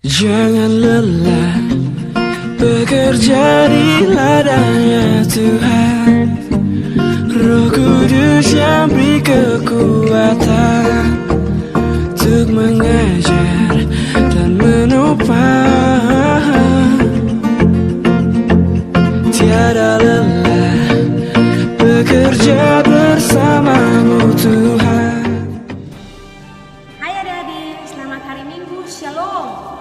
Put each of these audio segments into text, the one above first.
Jangan lelah bekerja di ladangnya Tuhan. Roh Kudus yang beri kekuatan untuk mengajar dan menopang. Tiada lelah bekerja bersamamu Tuhan. Hai adik-adik, selamat hari Minggu, Shalom.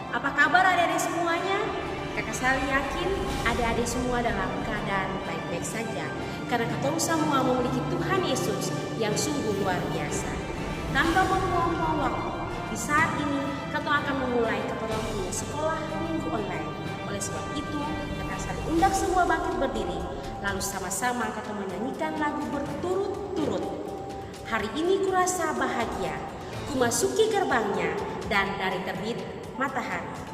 Apa kabar adik-adik semuanya? Kakak Sally yakin adik-adik semua dalam keadaan baik-baik saja, karena ketemu semua memiliki Tuhan Yesus yang sungguh luar biasa. Tanpa membuang-buang waktu, di saat ini kita akan memulai ketemu punya sekolah minggu online. Oleh sebab itu, Kakak Sally undang semua bangkit berdiri, lalu sama-sama kita menyanyikan lagu berturut-turut. Hari ini kurasa bahagia, ku masuki gerbangnya, dan dari terbit matahari.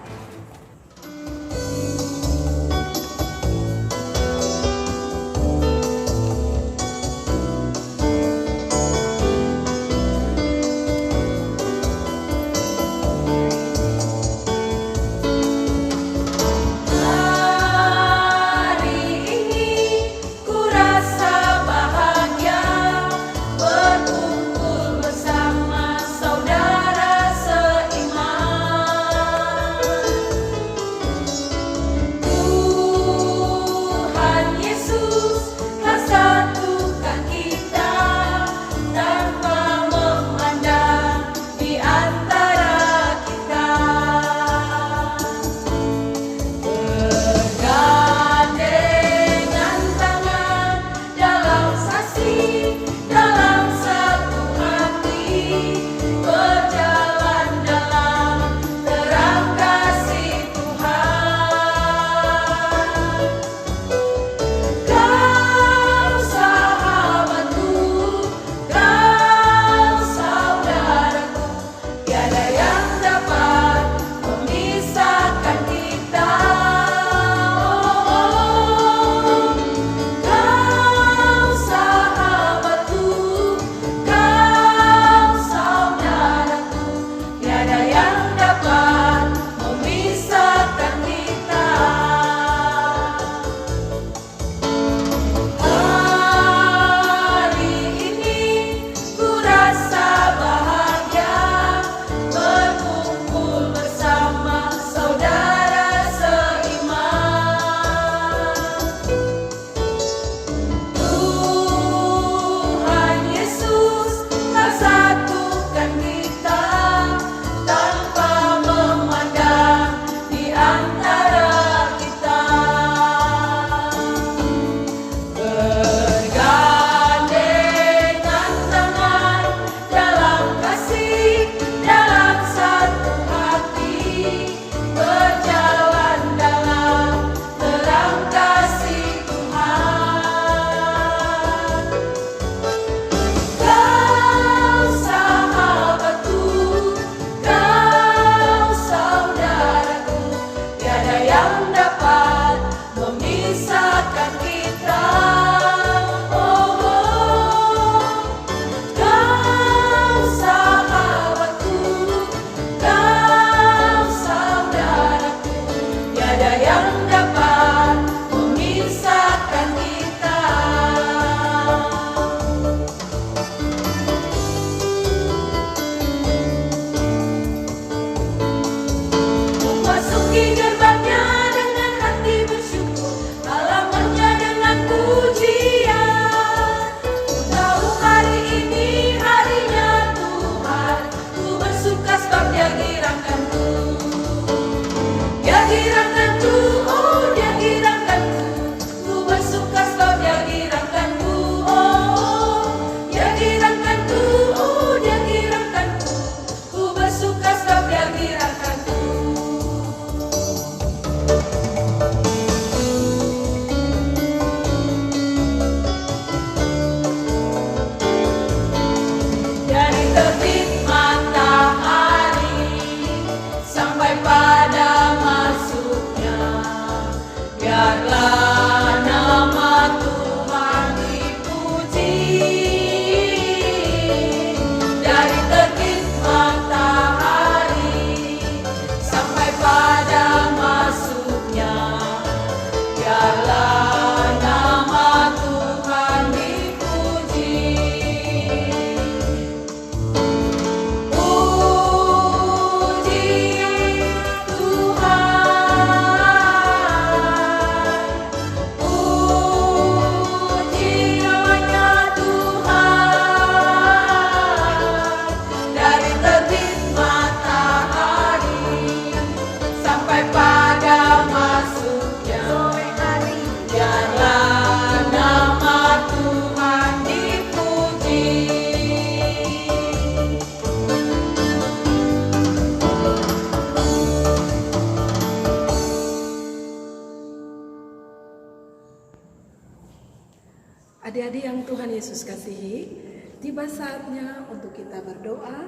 Adik-adik yang Tuhan Yesus kasihi, tiba saatnya untuk kita berdoa.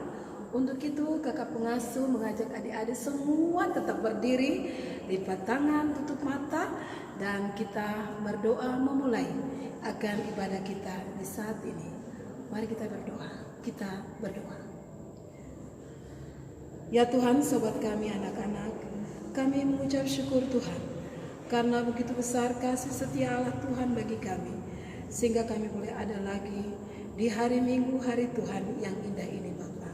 Untuk itu kakak pengasuh mengajak adik-adik semua tetap berdiri, lipat tangan, tutup mata, dan kita berdoa memulai akan ibadah kita di saat ini. Mari kita berdoa. Kita berdoa. Ya Tuhan, sobat kami anak-anak, kami mengucap syukur Tuhan karena begitu besar kasih setia Allah Tuhan bagi kami, sehingga kami boleh ada lagi di hari Minggu, hari Tuhan yang indah ini Bapa.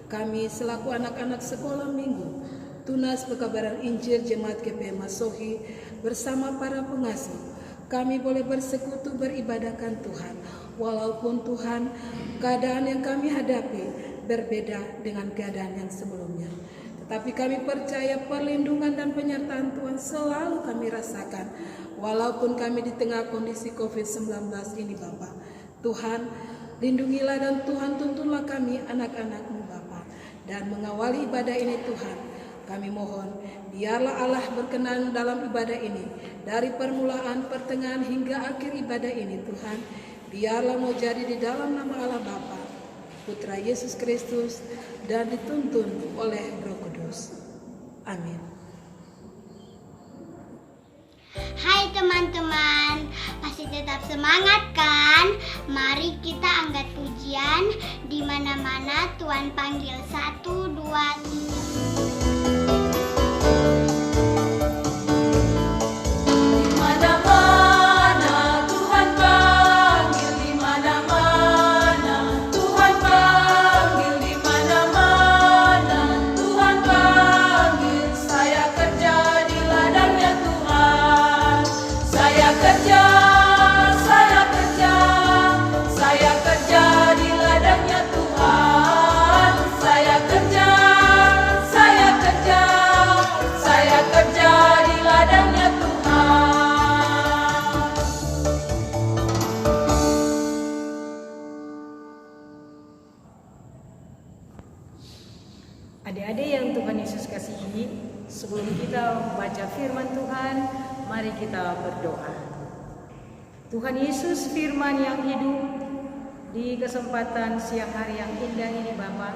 Kami selaku anak-anak sekolah minggu Tunas Pekabaran Injil Jemaat GPM Masohi bersama para pengasuh, kami boleh bersekutu beribadahkan Tuhan. Walaupun Tuhan, keadaan yang kami hadapi berbeda dengan keadaan yang sebelumnya, tetapi kami percaya perlindungan dan penyertaan Tuhan selalu kami rasakan. Walaupun kami di tengah kondisi COVID-19 ini Bapa, Tuhan lindungilah dan Tuhan tuntunlah kami anak-anak-Mu Bapa. Dan mengawali ibadah ini Tuhan, kami mohon biarlah Allah berkenan dalam ibadah ini, dari permulaan, pertengahan hingga akhir ibadah ini Tuhan. Biarlah mau jadi di dalam nama Allah Bapa, Putra Yesus Kristus, dan dituntun oleh Roh Kudus. Amin. Hai teman-teman, masih tetap semangat kan? Mari kita angkat pujian di mana-mana Tuhan panggil 1, 2, 3. Adik-adik yang Tuhan Yesus kasihi, sebelum kita membaca firman Tuhan, mari kita berdoa. Tuhan Yesus, firman yang hidup, di kesempatan siang hari yang indah ini Bapa,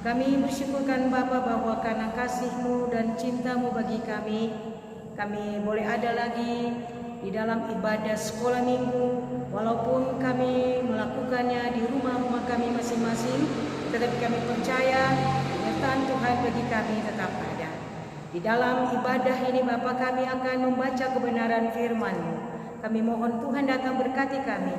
kami bersyukurkan Bapa bahwa karena kasih-Mu dan cinta-Mu bagi kami boleh ada lagi di dalam ibadah sekolah minggu. Walaupun kami melakukannya di rumah-rumah kami masing-masing, tetapi kami percaya penyertaan Tuhan bagi kami tetap ada. Di dalam ibadah ini Bapa, kami akan membaca kebenaran firman-Mu. Kami mohon Tuhan datang berkati kami,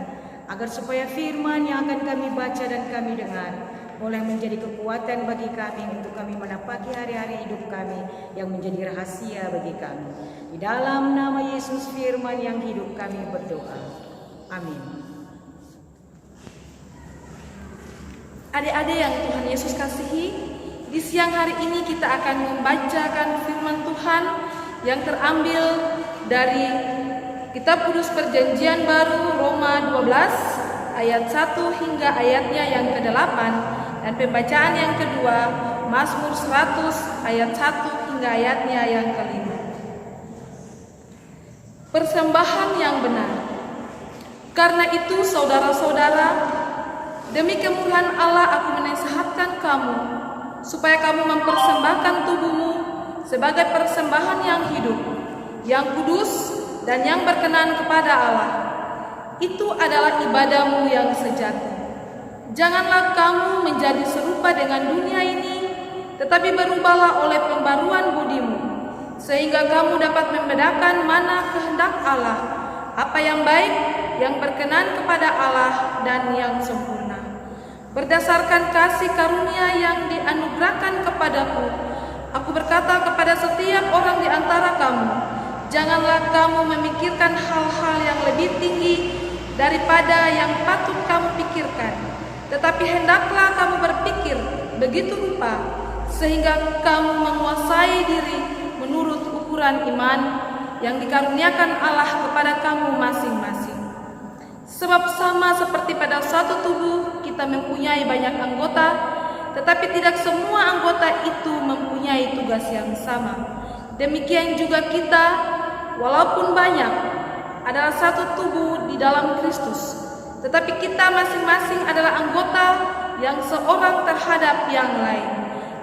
agar supaya firman yang akan kami baca dan kami dengar boleh menjadi kekuatan bagi kami untuk kami menapaki hari-hari hidup kami yang menjadi rahasia bagi kami. Di dalam nama Yesus firman yang hidup kami berdoa. Amin. Adik-adik yang Tuhan Yesus kasihi, di siang hari ini kita akan membacakan firman Tuhan yang terambil dari Kitab Kudus Perjanjian Baru Roma 12 ayat 1 hingga ayatnya yang ke-8, dan pembacaan yang kedua Mazmur 100 ayat 1 hingga ayatnya yang ke-5. Persembahan yang benar. Karena itu saudara-saudara, demi kemurahan Allah aku menasihatkan kamu, supaya kamu mempersembahkan tubuhmu sebagai persembahan yang hidup, yang kudus, dan yang berkenan kepada Allah. Itu adalah ibadahmu yang sejati. Janganlah kamu menjadi serupa dengan dunia ini, tetapi berubahlah oleh pembaruan budimu, sehingga kamu dapat membedakan mana kehendak Allah, apa yang baik, yang berkenan kepada Allah, dan yang sempurna. Berdasarkan kasih karunia yang dianugerahkan kepadaku, aku berkata kepada setiap orang di antara kamu, janganlah kamu memikirkan hal-hal yang lebih tinggi daripada yang patut kamu pikirkan, tetapi hendaklah kamu berpikir begitu rupa, sehingga kamu menguasai diri menurut ukuran iman yang dikaruniakan Allah kepada kamu masing-masing. Sebab sama seperti pada suatu tubuh kita mempunyai banyak anggota, tetapi tidak semua anggota itu mempunyai tugas yang sama. Demikian juga kita, walaupun banyak, adalah satu tubuh di dalam Kristus, tetapi kita masing-masing adalah anggota yang seorang terhadap yang lain.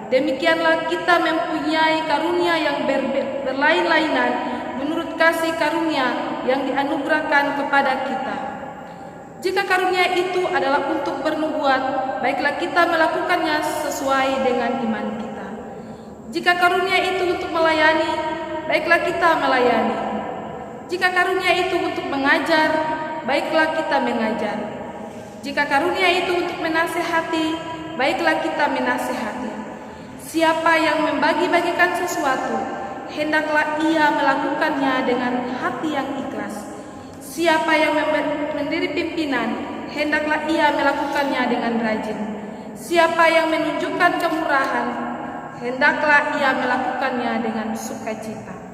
Demikianlah kita mempunyai karunia yang berlain-lainan menurut kasih karunia yang dianugerahkan kepada kita. Jika karunia itu adalah untuk bernubuat, baiklah kita melakukannya sesuai dengan iman kita. Jika karunia itu untuk melayani, baiklah kita melayani. Jika karunia itu untuk mengajar, baiklah kita mengajar. Jika karunia itu untuk menasehati, baiklah kita menasehati. Siapa yang membagi-bagikan sesuatu, hendaklah ia melakukannya dengan hati yang ikhlas. Siapa yang mendiri pimpinan, hendaklah ia melakukannya dengan rajin. Siapa yang menunjukkan kemurahan, hendaklah ia melakukannya dengan sukacita.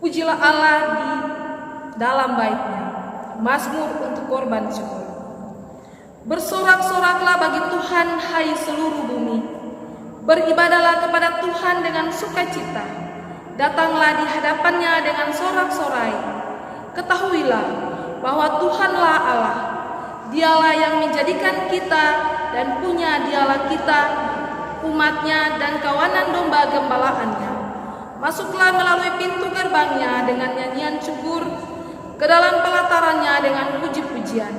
Pujilah Allah di dalam bait-Nya, Mazmur untuk korban syukur. Bersorak-soraklah bagi Tuhan, hai seluruh bumi. Beribadahlah kepada Tuhan dengan sukacita. Datanglah di hadapan-Nya dengan sorak-sorai. Ketahuilah bahwa Tuhanlah Allah. Dialah yang menjadikan kita dan punya Dialah kita, umat-Nya dan kawanan domba gembalaannya. Masuklah melalui pintu gerbang-Nya dengan nyanyian syukur, ke dalam pelataran-Nya dengan puji-pujian.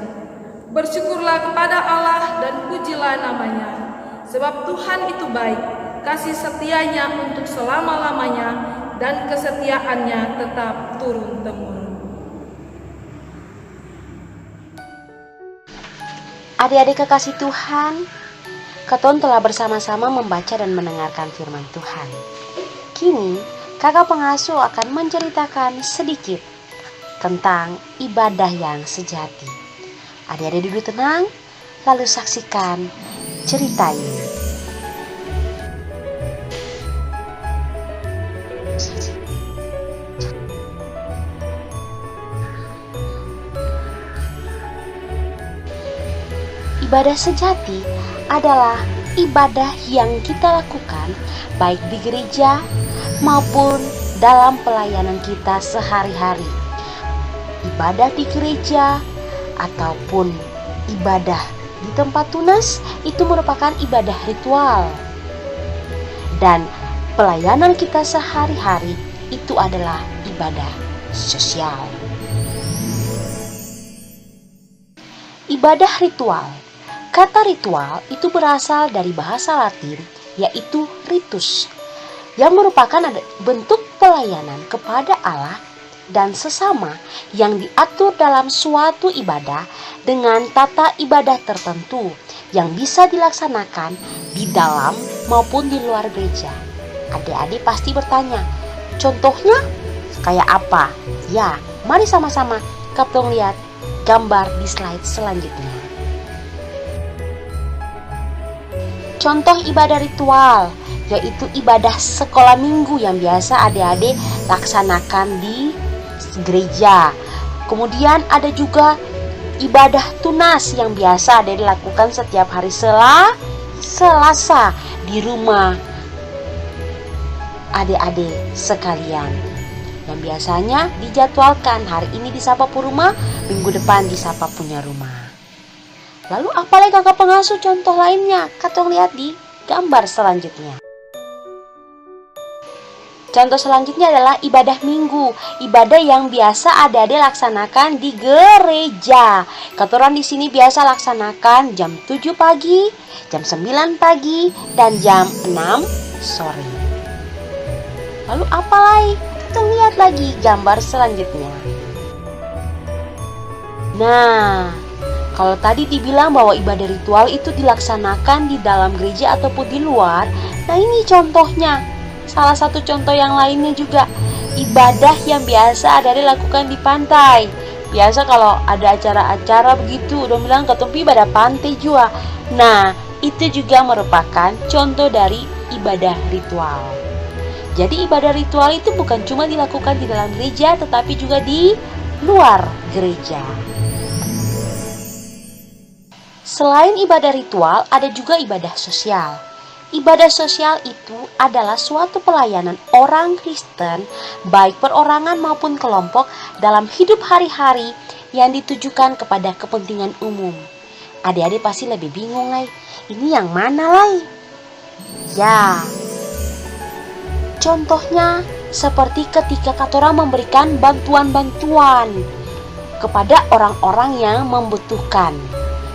Bersyukurlah kepada Allah dan pujilah nama-Nya, sebab Tuhan itu baik, kasih setia-Nya untuk selama-lamanya, dan kesetiaan-Nya tetap turun-temurun. Adik-adik kekasih Tuhan, Keton telah bersama-sama membaca dan mendengarkan firman Tuhan. Kini, kakak pengasuh akan menceritakan sedikit tentang ibadah yang sejati. Adik-adik duduk tenang, lalu saksikan cerita ini. Ibadah sejati adalah ibadah yang kita lakukan baik di gereja maupun dalam pelayanan kita sehari-hari. Ibadah di gereja ataupun ibadah di tempat tunas itu merupakan ibadah ritual. Dan pelayanan kita sehari-hari itu adalah ibadah sosial. Ibadah ritual. Kata ritual itu berasal dari bahasa Latin, yaitu ritus, yang merupakan bentuk pelayanan kepada Allah dan sesama yang diatur dalam suatu ibadah dengan tata ibadah tertentu yang bisa dilaksanakan di dalam maupun di luar gereja. Adik-adik pasti bertanya, contohnya kayak apa? Ya, mari sama-sama kita lihat gambar di slide selanjutnya. Contoh ibadah ritual, yaitu ibadah sekolah minggu yang biasa adik-adik laksanakan di gereja. Kemudian ada juga ibadah tunas yang biasa adik-adik lakukan setiap hari Selasa di rumah adik-adik sekalian. Yang biasanya dijadwalkan hari ini di Sapa Puruma, minggu depan di Sapa Punya Rumah. Lalu apa lagi kakak pengasuh contoh lainnya? Katong lihat di gambar selanjutnya. Contoh selanjutnya adalah ibadah minggu, ibadah yang biasa adik-adik laksanakan di gereja. Katoran di sini biasa laksanakan jam 7 pagi, jam 9 pagi, dan jam 6 sore. Lalu apa lagi? Kita lihat lagi gambar selanjutnya. Nah, kalau tadi dibilang bahwa ibadah ritual itu dilaksanakan di dalam gereja ataupun di luar, nah ini contohnya. Salah satu contoh yang lainnya juga ibadah yang biasa ada dilakukan di pantai. Biasa kalau ada acara-acara begitu, udah bilang ketumpi ibadah pantai juga. Nah, itu juga merupakan contoh dari ibadah ritual. Jadi ibadah ritual itu bukan cuma dilakukan di dalam gereja, tetapi juga di luar gereja. Selain ibadah ritual, ada juga ibadah sosial. Ibadah sosial itu adalah suatu pelayanan orang Kristen, baik perorangan maupun kelompok, dalam hidup hari-hari yang ditujukan kepada kepentingan umum. Adik-adik pasti lebih bingung, Lai. Ini yang mana, Lai? Ya, contohnya seperti ketika katorang memberikan bantuan-bantuan kepada orang-orang yang membutuhkan.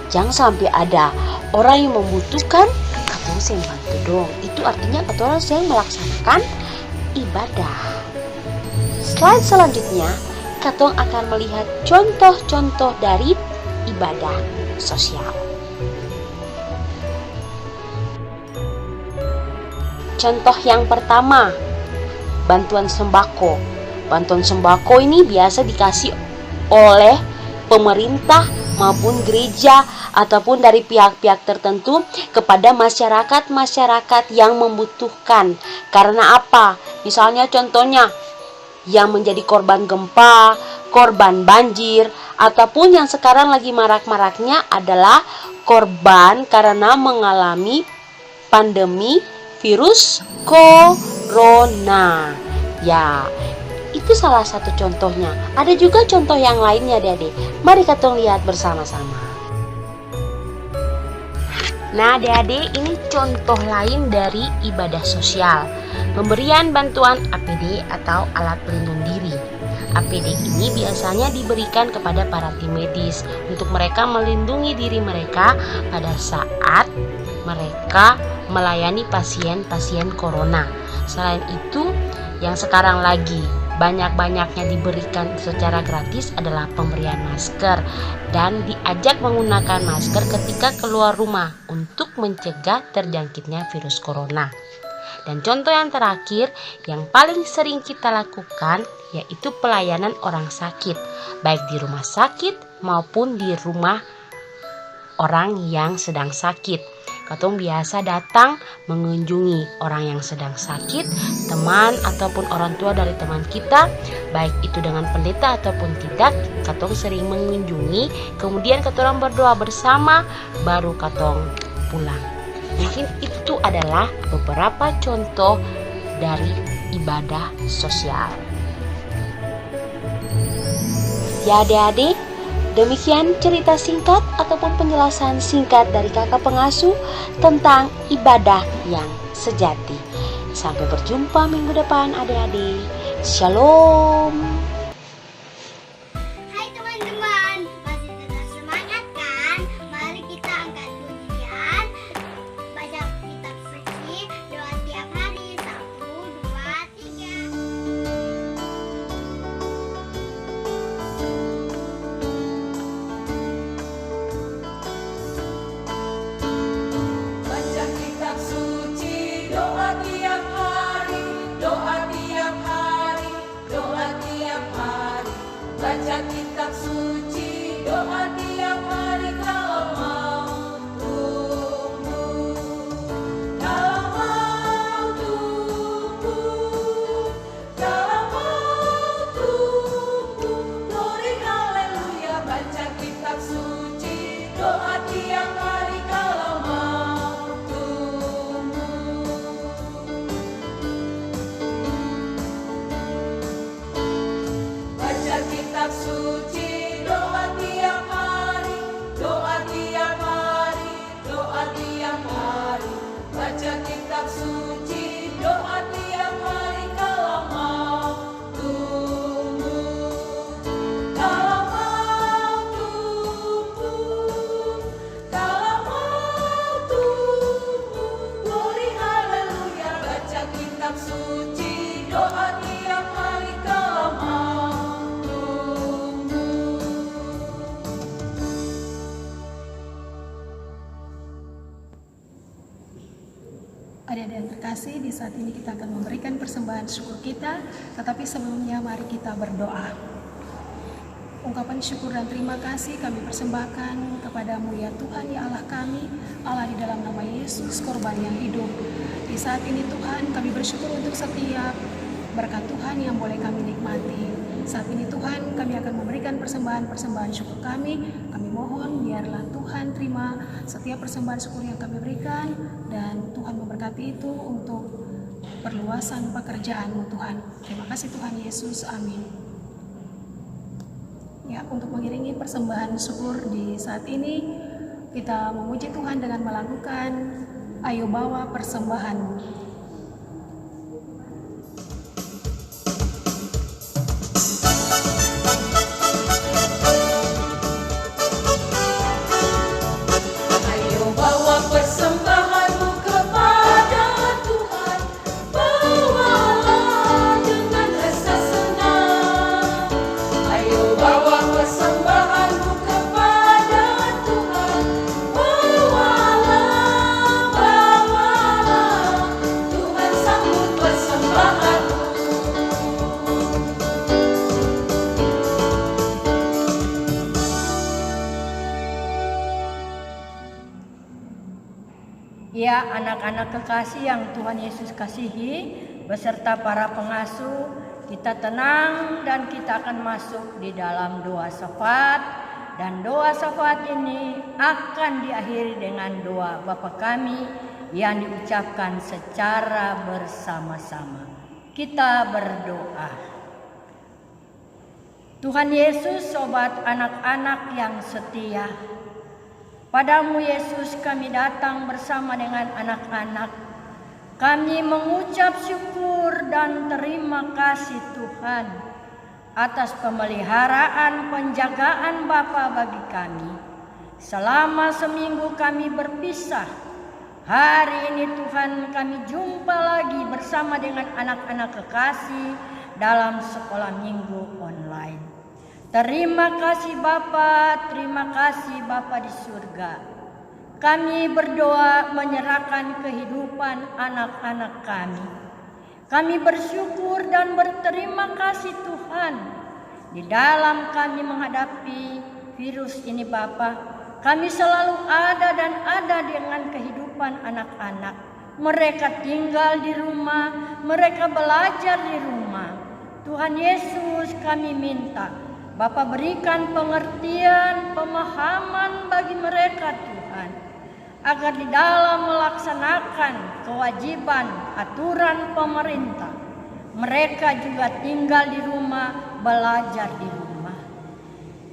Jangan sampai ada orang yang membutuhkan, katorang saya bantu dong. Itu artinya katorang saya melaksanakan ibadah. Slide selanjutnya, katorang akan melihat contoh-contoh dari ibadah sosial. Contoh yang pertama, bantuan sembako. Bantuan sembako ini biasa dikasih oleh pemerintah maupun gereja ataupun dari pihak-pihak tertentu kepada masyarakat-masyarakat yang membutuhkan. Karena apa? Misalnya contohnya yang menjadi korban gempa, korban banjir, ataupun yang sekarang lagi marak-maraknya adalah korban karena mengalami pandemi virus corona. Ya, itu salah satu contohnya. Ada juga contoh yang lainnya, Adik-adik. Mari kita lihat bersama-sama. Nah, Adik-adik, ini contoh lain dari ibadah sosial. Pemberian bantuan APD atau alat pelindung diri. APD ini biasanya diberikan kepada para tim medis untuk mereka melindungi diri mereka pada saat mereka melayani pasien-pasien corona. Selain itu, yang sekarang lagi banyak-banyaknya diberikan secara gratis adalah pemberian masker dan diajak menggunakan masker ketika keluar rumah untuk mencegah terjangkitnya virus corona. Dan contoh yang terakhir yang paling sering kita lakukan yaitu pelayanan orang sakit, baik di rumah sakit maupun di rumah orang yang sedang sakit. Katong biasa datang mengunjungi orang yang sedang sakit, teman ataupun orang tua dari teman kita, baik itu dengan pendeta ataupun tidak. Katong sering mengunjungi, kemudian katong berdoa bersama, baru katong pulang. Mungkin itu adalah beberapa contoh dari ibadah sosial. Ya adik-adik, demikian cerita singkat ataupun penjelasan singkat dari kakak pengasuh tentang ibadah yang sejati. Sampai berjumpa minggu depan adik-adik. Shalom. Hai teman-teman, masih tetap semangat kan? Mari kita angkat pujian, baca kitab suci, doa tiap hari. 1, 2, 3. Baca kitab suci, doa tiap hari, doa tiap hari, doa tiap hari. Baca kitab suci, doa tiap hari kalau mau tumbuh, kalau mau tumbuh, kalau mau tumbuh. Glory haleluya, baca kitab suci, doa tiap hari kalau mau tumbuh. Baca kitab suci, doa tiap hari, doa tiap hari, doa tiap hari. Baca kitab suci, doa tiap hari kalau mau tumbuh, kalau mau tumbuh, kalau mau tumbuh. Glory haleluya, baca kitab suci, doa tiap hari kalau mau tumbuh. Adik-adik yang terkasih, di saat ini kita akan memberikan persembahan syukur kita, tetapi sebelumnya mari kita berdoa. Ungkapan syukur dan terima kasih kami persembahkan kepada-Mu ya Tuhan ya Allah kami, Allah di dalam nama Yesus, korban yang hidup. Di saat ini Tuhan kami bersyukur untuk setiap berkat Tuhan yang boleh kami nikmati. Saat ini Tuhan, kami akan memberikan persembahan syukur kami. Kami mohon biarlah Tuhan terima setiap persembahan syukur yang kami berikan, dan Tuhan memberkati itu untuk perluasan pekerjaan-Mu Tuhan. Terima kasih Tuhan Yesus, amin. Ya, untuk mengiringi persembahan syukur di saat ini, kita memuji Tuhan dengan melakukan Ayo Bawa Persembahan. Ya, anak-anak kekasih yang Tuhan Yesus kasihi, beserta para pengasuh, kita tenang dan kita akan masuk di dalam doa syafaat. Dan doa syafaat ini akan diakhiri dengan doa Bapa kami yang diucapkan secara bersama-sama. Kita berdoa. Tuhan Yesus, sobat anak-anak yang setia, Padamu Yesus kami datang bersama dengan anak-anak. Kami mengucap syukur dan terima kasih Tuhan atas pemeliharaan penjagaan Bapa bagi kami. Selama seminggu kami berpisah. Hari ini Tuhan kami jumpa lagi bersama dengan anak-anak kekasih dalam sekolah minggu online. Terima kasih Bapa, terima kasih Bapa di surga. Kami berdoa menyerahkan kehidupan anak-anak kami. Kami bersyukur dan berterima kasih Tuhan. Di dalam kami menghadapi virus ini Bapa, kami selalu ada dan ada dengan kehidupan anak-anak. Mereka tinggal di rumah, mereka belajar di rumah. Tuhan Yesus kami minta, Bapa berikan pengertian, pemahaman bagi mereka Tuhan, agar di dalam melaksanakan kewajiban aturan pemerintah, mereka juga tinggal di rumah, belajar di rumah.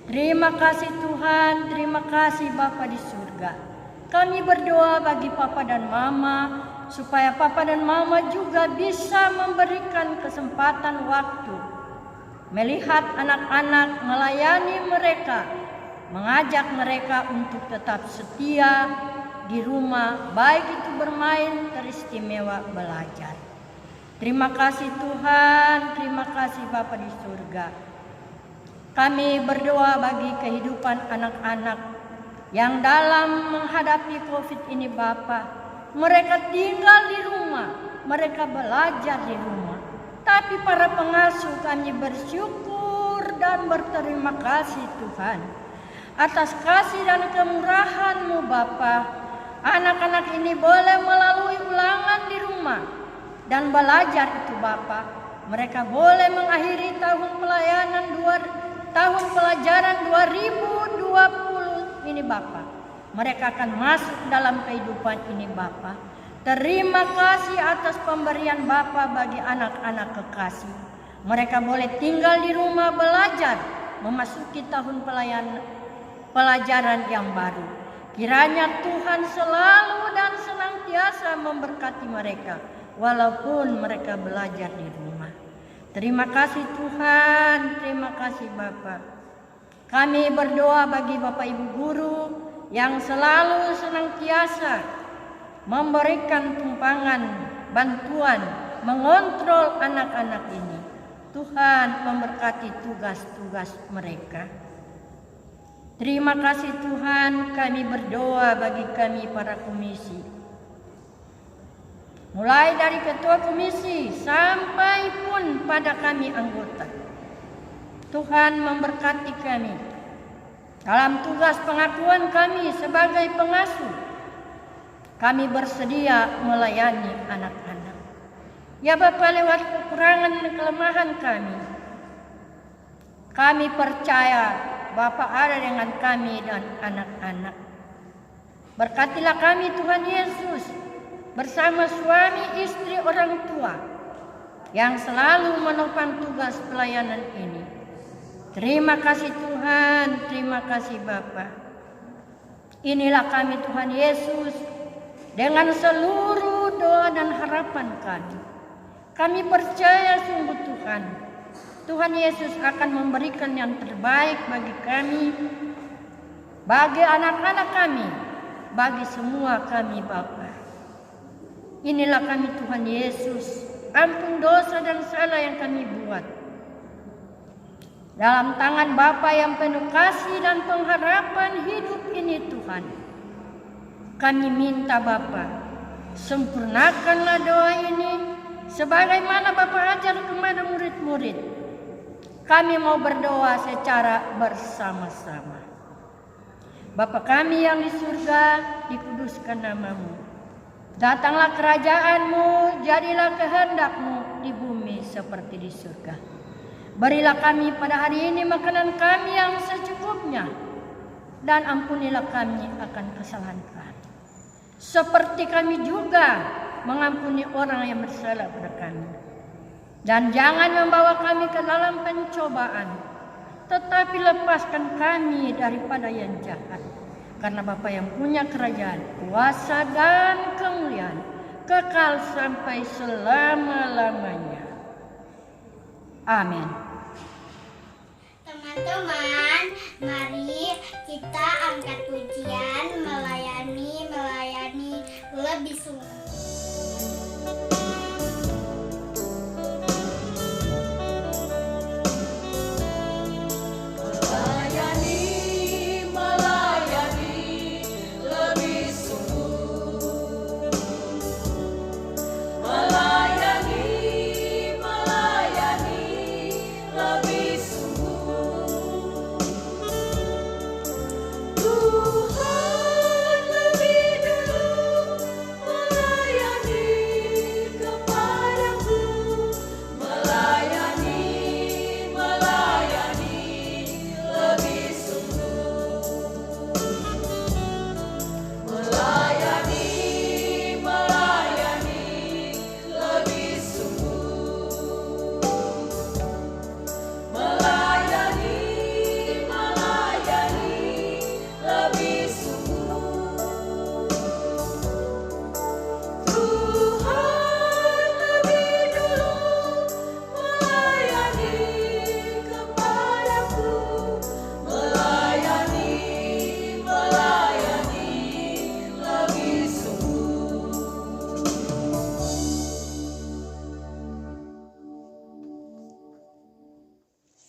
Terima kasih Tuhan, terima kasih Bapa di surga. Kami berdoa bagi Papa dan Mama, supaya Papa dan Mama juga bisa memberikan kesempatan waktu melihat anak-anak, melayani mereka, mengajak mereka untuk tetap setia di rumah, baik itu bermain, teristimewa belajar. Terima kasih Tuhan, terima kasih Bapa di surga. Kami berdoa bagi kehidupan anak-anak yang dalam menghadapi COVID ini Bapa. Mereka tinggal di rumah, mereka belajar di rumah. Tapi para pengasuh kami bersyukur dan berterima kasih Tuhan atas kasih dan kemurahan-Mu Bapa. Anak-anak ini boleh melalui ulangan di rumah dan belajar itu Bapa. Mereka boleh mengakhiri tahun pelajaran 2020 ini Bapa. Mereka akan masuk dalam kehidupan ini Bapa. Terima kasih atas pemberian Bapa bagi anak-anak kekasih. Mereka boleh tinggal di rumah belajar, memasuki tahun pelajaran yang baru. Kiranya Tuhan selalu dan senantiasa memberkati mereka, walaupun mereka belajar di rumah. Terima kasih Tuhan, terima kasih Bapa. Kami berdoa bagi Bapak Ibu guru yang selalu senantiasa memberikan tumpangan, bantuan, mengontrol anak-anak ini. Tuhan memberkati tugas-tugas mereka. Terima kasih Tuhan, kami berdoa bagi kami para komisi. Mulai dari ketua komisi sampai pun pada kami anggota. Tuhan memberkati kami dalam tugas pengakuan kami sebagai pengasuh. Kami bersedia melayani anak-anak. Ya Bapa, lewat kekurangan dan kelemahan kami percaya Bapa ada dengan kami dan anak-anak. Berkatilah kami Tuhan Yesus bersama suami, istri, orang tua yang selalu menopang tugas pelayanan ini. Terima kasih Tuhan, terima kasih Bapa. Inilah kami Tuhan Yesus dengan seluruh doa dan harapan kami. Kami percaya sungguh Tuhan Yesus akan memberikan yang terbaik bagi kami, bagi anak-anak kami, bagi semua kami Bapa. Inilah kami Tuhan Yesus, ampun dosa dan salah yang kami buat. Dalam tangan Bapa yang penuh kasih dan pengharapan hidup ini Tuhan, kami minta Bapa, sempurnakanlah doa ini sebagaimana Bapa ajar kepada murid-murid. Kami mau berdoa secara bersama-sama. Bapa kami yang di surga, dikuduskan nama-Mu. Datanglah kerajaan-Mu, jadilah kehendak-Mu di bumi seperti di surga. Berilah kami pada hari ini makanan kami yang secukupnya, dan ampunilah kami akan kesalahan kami, seperti kami juga mengampuni orang yang bersalah pada kami. Dan jangan membawa kami ke dalam pencobaan, tetapi lepaskan kami daripada yang jahat. Karena Bapa yang punya kerajaan, kuasa dan kemuliaan kekal sampai selama-lamanya. Amin. Teman-teman, mari kita angkat pujian melayani lebih sungguh.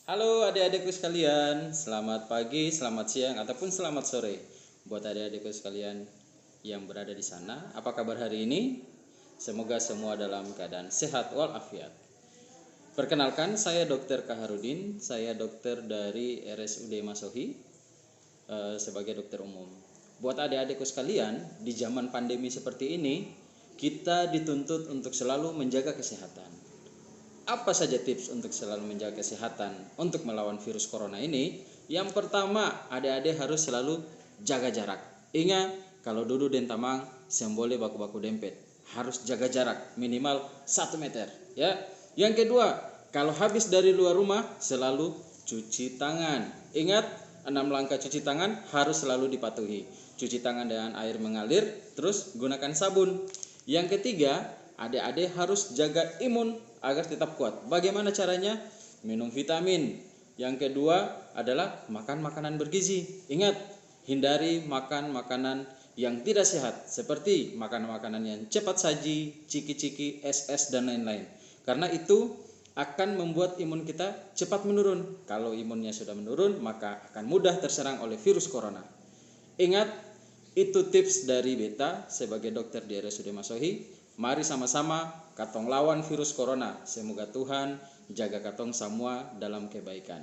Halo adik-adikku sekalian, selamat pagi, selamat siang, ataupun selamat sore. Buat adik-adikku sekalian yang berada di sana, apa kabar hari ini? Semoga semua dalam keadaan sehat walafiat. Perkenalkan, saya Dr. Kaharudin, saya dokter dari RSUD Masohi sebagai dokter umum. Buat adik-adikku sekalian, di zaman pandemi seperti ini, kita dituntut untuk selalu menjaga kesehatan. Apa saja tips untuk selalu menjaga kesehatan untuk melawan virus corona ini? Yang pertama, adik-adik harus selalu jaga jarak. Ingat, kalau duduk dan tamang, sembole baku-baku dempet. Harus jaga jarak minimal 1 meter. Ya. Yang kedua, kalau habis dari luar rumah, selalu cuci tangan. Ingat, 6 langkah cuci tangan harus selalu dipatuhi. Cuci tangan dengan air mengalir, terus gunakan sabun. Yang ketiga, adik-adik harus jaga imun agar tetap kuat. Bagaimana caranya? Minum vitamin. Yang kedua adalah makan makanan bergizi. Ingat, hindari makan makanan yang tidak sehat, seperti makan makanan yang cepat saji, ciki-ciki, es-es, dan lain-lain. Karena itu akan membuat imun kita cepat menurun. Kalau imunnya sudah menurun, maka akan mudah terserang oleh virus corona. Ingat, itu tips dari beta sebagai dokter di RSUD Masohi. Mari sama-sama katong lawan virus corona. Semoga Tuhan jaga katong semua dalam kebaikan.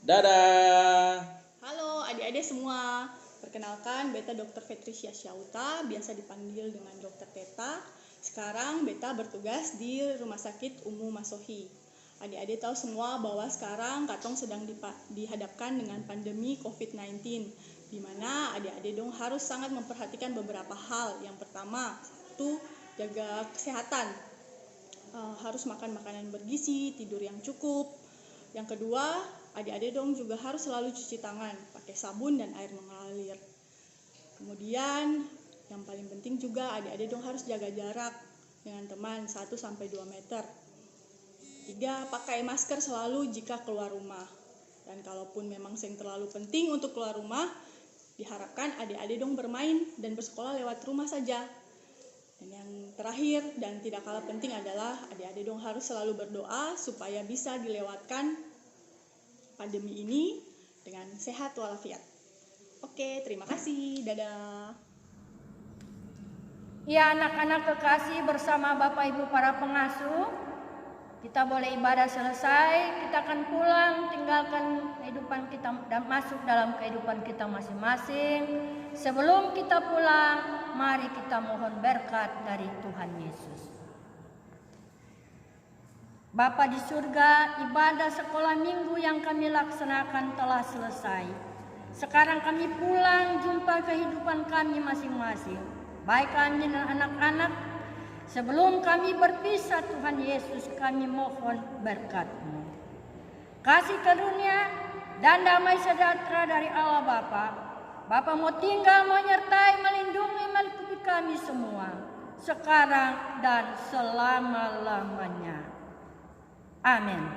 Dadah. Halo adik-adik semua. Perkenalkan, beta Dr. Patricia Syauta, biasa dipanggil dengan Dr. Teta. Sekarang Beta bertugas di Rumah Sakit Umum Masohi. Adik-adik tahu semua bahwa sekarang Katong sedang dihadapkan dengan pandemi COVID-19, di mana adik-adik dong harus sangat memperhatikan beberapa hal. Yang pertama, itu jaga kesehatan. Harus makan makanan bergizi, tidur yang cukup. Yang kedua, adik-adik dong juga harus selalu cuci tangan pakai sabun dan air mengalir. Kemudian yang paling penting juga adik-adik dong harus jaga jarak dengan teman 1-2 meter. 3, pakai masker selalu jika keluar rumah. Dan kalaupun memang yang terlalu penting untuk keluar rumah, diharapkan adik-adik dong bermain dan bersekolah lewat rumah saja. Dan yang terakhir dan tidak kalah penting adalah adik-adik dong harus selalu berdoa supaya bisa dilewatkan pandemi ini dengan sehat walafiat. Oke, terima kasih. Dadah. Ya, anak-anak kekasih bersama Bapak Ibu para pengasuh, kita boleh ibadah selesai, kita akan pulang, tinggalkan kehidupan kita dan masuk dalam kehidupan kita masing-masing. Sebelum kita pulang, mari kita mohon berkat dari Tuhan Yesus. Bapa di surga, ibadah sekolah minggu yang kami laksanakan telah selesai. Sekarang kami pulang, jumpa kehidupan kami masing-masing. Baik kami dan anak-anak, sebelum kami berpisah Tuhan Yesus, kami mohon berkat-Mu. Kasih karunia dan damai sejahtera dari Allah Bapa mau tinggal, menyertai, melindungi, melindungi kami semua, sekarang dan selama-lamanya. Amin.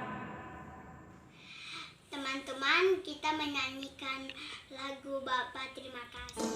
Teman-teman, kita menyanyikan lagu Bapa Terima Kasih.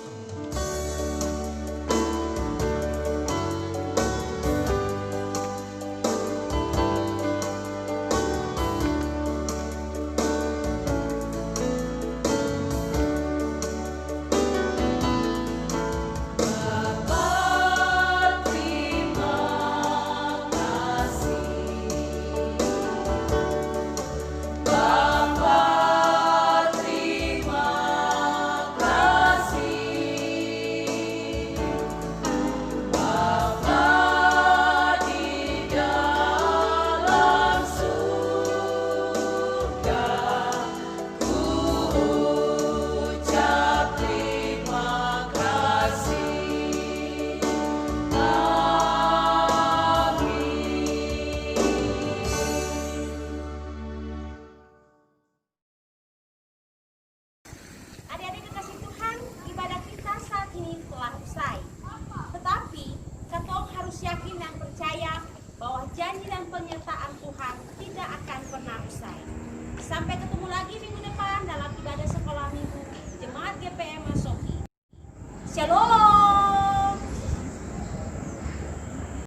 Adik-adik kekasih Tuhan, ibadah kita saat ini telah usai. Tetapi, Katong harus yakin dan percaya bahwa janji dan penyertaan Tuhan tidak akan pernah usai. Sampai ketemu lagi minggu depan dalam ibadah sekolah minggu